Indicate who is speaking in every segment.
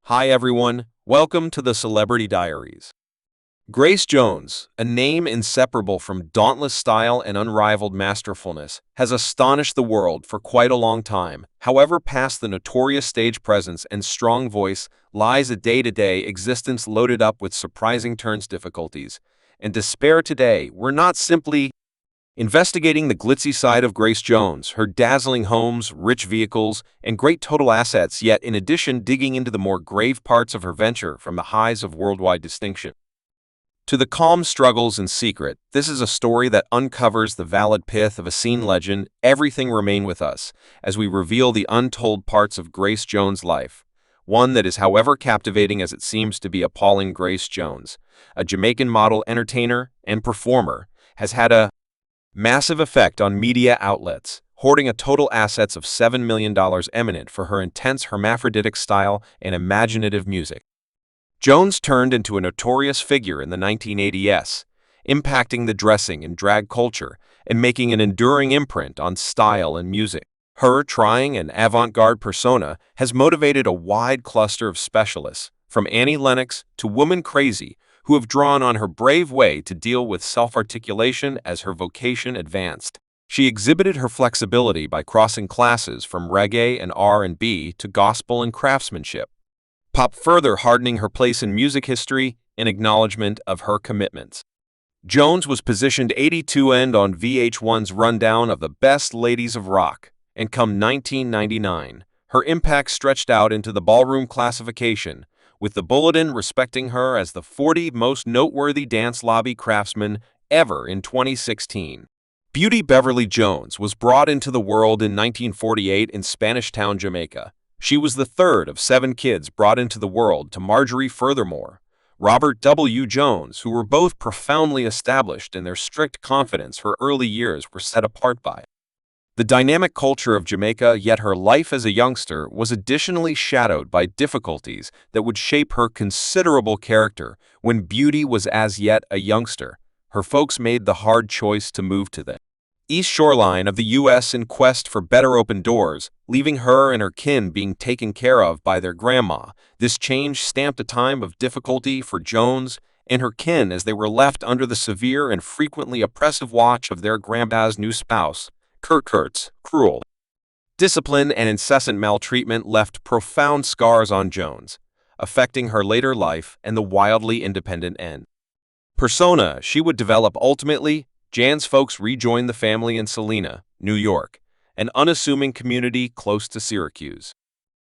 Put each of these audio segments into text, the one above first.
Speaker 1: Hi everyone, welcome to the Celebrity Diaries. Grace Jones, a name inseparable from dauntless style and unrivaled masterfulness, has astonished the world for quite a long time. However, past the notorious stage presence and strong voice lies a day-to-day existence loaded up with surprising turns, difficulties, and despair. Today, we're not simply investigating the glitzy side of Grace Jones, her dazzling homes, rich vehicles, and great total assets, yet in addition digging into the more grave parts of her venture from the highs of worldwide distinction to the calm struggles in secret. This is a story that uncovers the valid pith of a scene legend. Everything remain with us as we reveal the untold parts of Grace Jones' life. One that is however captivating as it seems to be appalling. Grace Jones, a Jamaican model, entertainer, and performer, has had a massive effect on media outlets, hoarding a total assets of $7 million, eminent for her intense hermaphroditic style and imaginative music. Jones turned into a notorious figure in the 1980s, impacting the dressing and drag culture and making an enduring imprint on style and music. Her trying and avant-garde persona has motivated a wide cluster of specialists, from Annie Lennox to Woman Crazy, who have drawn on her brave way to deal with self-articulation as her vocation advanced. She exhibited her flexibility by crossing classes from reggae and R&B to gospel and craftsmanship, pop, further hardening her place in music history in acknowledgement of her commitments. Jones was positioned 82 and on VH1's rundown of the best ladies of rock, and come 1999, her impact stretched out into the ballroom classification, with the Bulletin respecting her as the 40 most noteworthy dance lobby craftsmen ever in 2016. Beauty Beverly Jones was brought into the world in 1948 in Spanish Town, Jamaica. She was the third of 7 kids brought into the world to Marjorie Furthermore, Robert W. Jones, who were both profoundly established in their strict confidence. Her early years were set apart by the dynamic culture of Jamaica, yet her life as a youngster was additionally shadowed by difficulties that would shape her considerable character. When Beauty was as yet a youngster, her folks made the hard choice to move to the east shoreline of the U.S. in quest for better open doors, leaving her and her kin being taken care of by their grandma. This change stamped a time of difficulty for Jones and her kin as they were left under the severe and frequently oppressive watch of their grandpa's new spouse. Kurt's cruel discipline and incessant maltreatment left profound scars on Jones, affecting her later life and the wildly independent persona she would develop. Ultimately, Jan's folks rejoined the family in Selena, New York, an unassuming community close to Syracuse.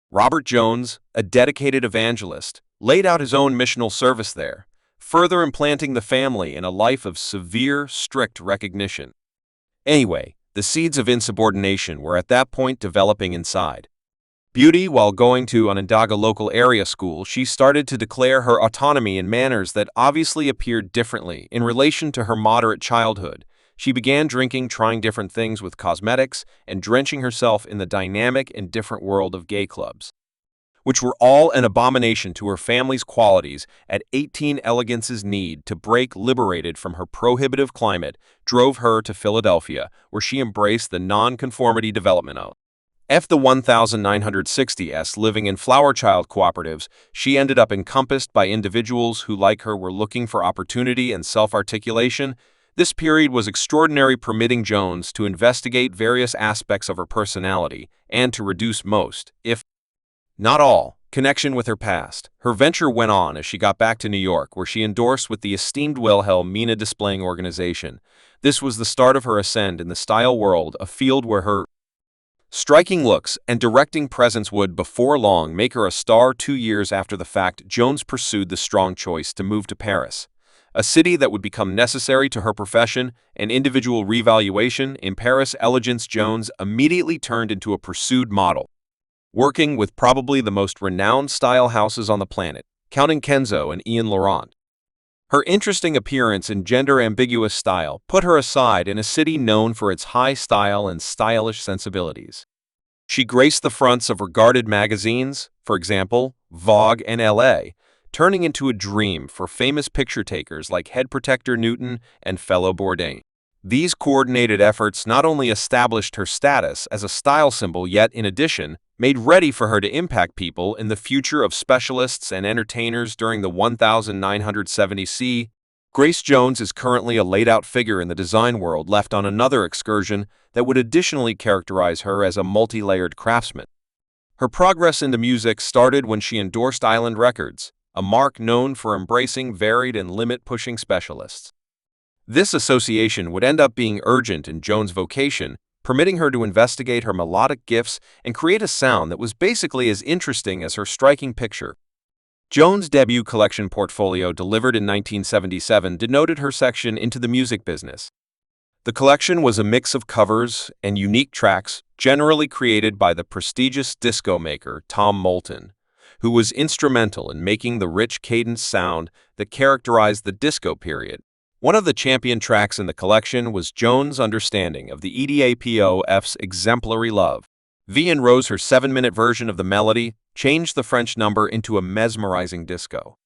Speaker 1: Robert Jones, a dedicated evangelist, laid out his own missional service there, further implanting the family in a life of severe, strict recognition. Anyway, the seeds of insubordination were at that point developing inside Beauty. While going to Onondaga local area school, she started to declare her autonomy in manners that obviously appeared differently in relation to her moderate childhood. She began drinking, trying different things with cosmetics, and drenching herself in the dynamic and different world of gay clubs, which were all an abomination to her family's qualities. At 18, Elegance's need to break liberated from her prohibitive climate drove her to Philadelphia, where she embraced the non-conformity development of the 1960s. Living in flower child cooperatives, she ended up encompassed by individuals who, like her, were looking for opportunity and self-articulation. This period was extraordinary, permitting Jones to investigate various aspects of her personality and to reduce most, if not all, connection with her past. Her venture went on as she got back to New York, where she endorsed with the esteemed Wilhelmina Displaying Organization. This was the start of her ascent in the style world, a field where her striking looks and directing presence would before long make her a star. 2 years after the fact, Jones pursued the strong choice to move to Paris, a city that would become necessary to her profession and individual revaluation. In Paris, Elegance Jones immediately turned into a pursued model, working with probably the most renowned style houses on the planet, counting Kenzo and Ian Laurent. Her interesting appearance and gender-ambiguous style put her aside in a city known for its high style and stylish sensibilities. She graced the fronts of regarded magazines, for example, Vogue and LA, turning into a dream for famous picture-takers like Head Protector Newton and fellow Bourdain. These coordinated efforts not only established her status as a style symbol, yet, in addition, made ready for her to impact people in the future of specialists and entertainers during the 1970s. Grace Jones is currently a laid-out figure in the design world, left on another excursion that would additionally characterize her as a multi-layered craftsman. Her progress into music started when she endorsed Island Records, a marque known for embracing varied and limit-pushing specialists. This association would end up being urgent in Jones' vocation, permitting her to investigate her melodic gifts and create a sound that was basically as interesting as her striking picture. Jones' debut collection portfolio, delivered in 1977, denoted her section into the music business. The collection was a mix of covers and unique tracks, generally created by the prestigious disco maker Tom Moulton, who was instrumental in making the rich cadence sound that characterized the disco period. One of the champion tracks in the collection was Jones' understanding of the EDAPOF's exemplary love. Vian Rose, her 7-minute version of the melody, changed the French number into a mesmerizing disco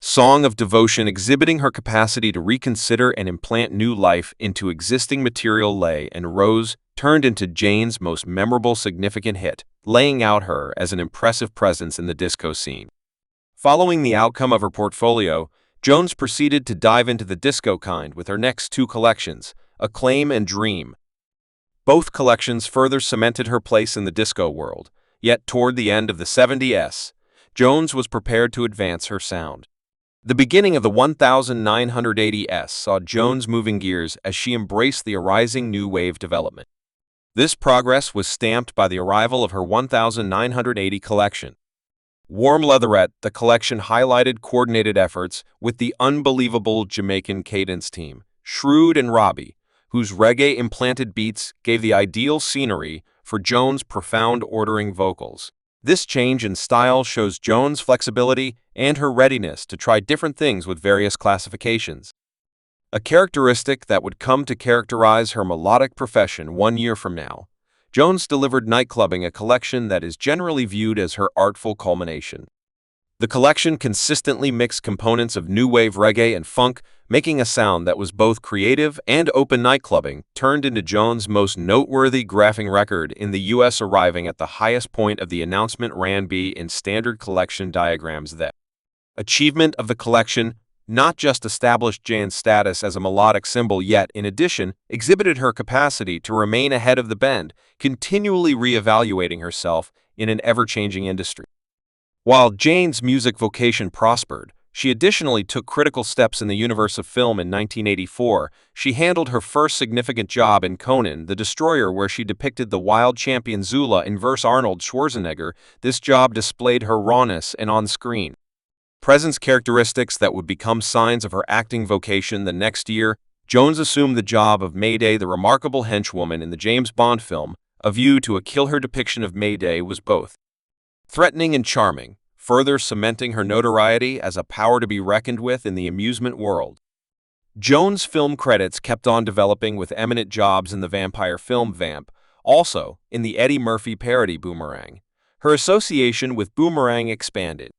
Speaker 1: song of devotion, exhibiting her capacity to reconsider and implant new life into existing material. Lay and Rose turned into Jane's most memorable significant hit, laying out her as an impressive presence in the disco scene. Following the outcome of her portfolio, Jones proceeded to dive into the disco kind with her next two collections, Acclaim and Dream. Both collections further cemented her place in the disco world, yet toward the end of the 70s, Jones was prepared to advance her sound. The beginning of the 1980s saw Jones moving gears as she embraced the arising new wave development. This progress was stamped by the arrival of her 1980 collection. Warm Leatherette, the collection highlighted coordinated efforts with the unbelievable Jamaican cadence team, Shrewd and Robbie, whose reggae-implanted beats gave the ideal scenery for Jones' profound ordering vocals. This change in style shows Jones' flexibility and her readiness to try different things with various classifications, a characteristic that would come to characterize her melodic profession 1 year from now. Jones delivered Nightclubbing, a collection that is generally viewed as her artful culmination. The collection consistently mixed components of new wave reggae and funk, making a sound that was both creative and open. Nightclubbing turned into Jones' most noteworthy graphing record in the U.S., arriving at the highest point of the announcement ran B in standard collection diagrams. The achievement of the collection not just established Jane's status as a melodic symbol, yet, in addition, exhibited her capacity to remain ahead of the bend, continually re-evaluating herself in an ever-changing industry. While Jane's music vocation prospered, she additionally took critical steps in the universe of film. In 1984, she handled her first significant job in Conan the Destroyer, where she depicted the wild champion Zula in verse Arnold Schwarzenegger. This job displayed her rawness and on-screen presence, characteristics that would become signs of her acting vocation. The next year, Jones assumed the job of Mayday, the remarkable henchwoman in the James Bond film A View to a Kill. Her depiction of Mayday was both threatening and charming, further cementing her notoriety as a power to be reckoned with in the amusement world. Jones' film credits kept on developing, with eminent jobs in the vampire film Vamp, also in the Eddie Murphy parody Boomerang. Her association with Boomerang expanded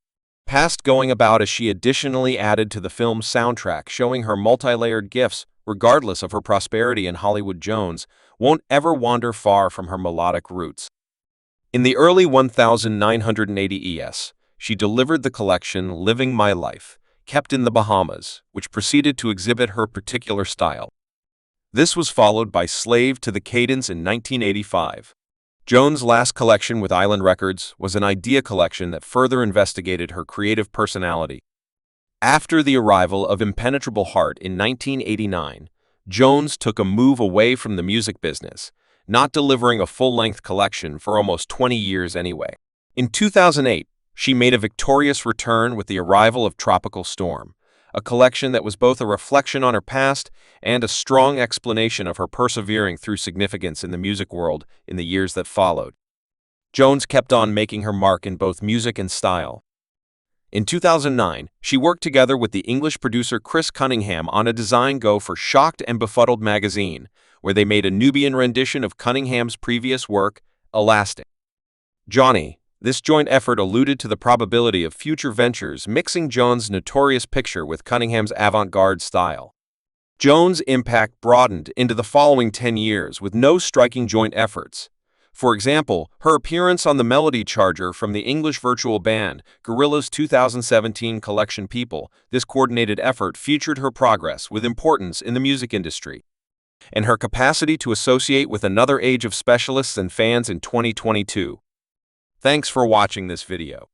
Speaker 1: past going about as she additionally added to the film's soundtrack, showing her multi-layered gifts. Regardless of her prosperity in Hollywood, Jones won't ever wander far from her melodic roots. In the early 1980s, she delivered the collection Living My Life, kept in the Bahamas, which proceeded to exhibit her particular style. This was followed by Slave to the Cadence in 1985. Jones' last collection with Island Records was an idea collection that further investigated her creative personality. After the arrival of Impenetrable Heart in 1989, Jones took a move away from the music business, not delivering a full-length collection for almost 20 years anyway. In 2008, she made a victorious return with the arrival of Tropical Storm, a collection that was both a reflection on her past and a strong explanation of her persevering through significance in the music world in the years that followed. Jones kept on making her mark in both music and style. In 2009, she worked together with the English producer Chris Cunningham on a design go for Shocked and Befuddled magazine, where they made a Nubian rendition of Cunningham's previous work, Elastic. Johnny. This joint effort alluded to the probability of future ventures, mixing Jones' notorious picture with Cunningham's avant-garde style. Jones' impact broadened into the following 10 years with no striking joint efforts. For example, her appearance on the melody charger from the English virtual band, Gorilla's 2017 collection People, this coordinated effort featured her progress with importance in the music industry and her capacity to associate with another age of specialists and fans in 2022. Thanks for watching this video.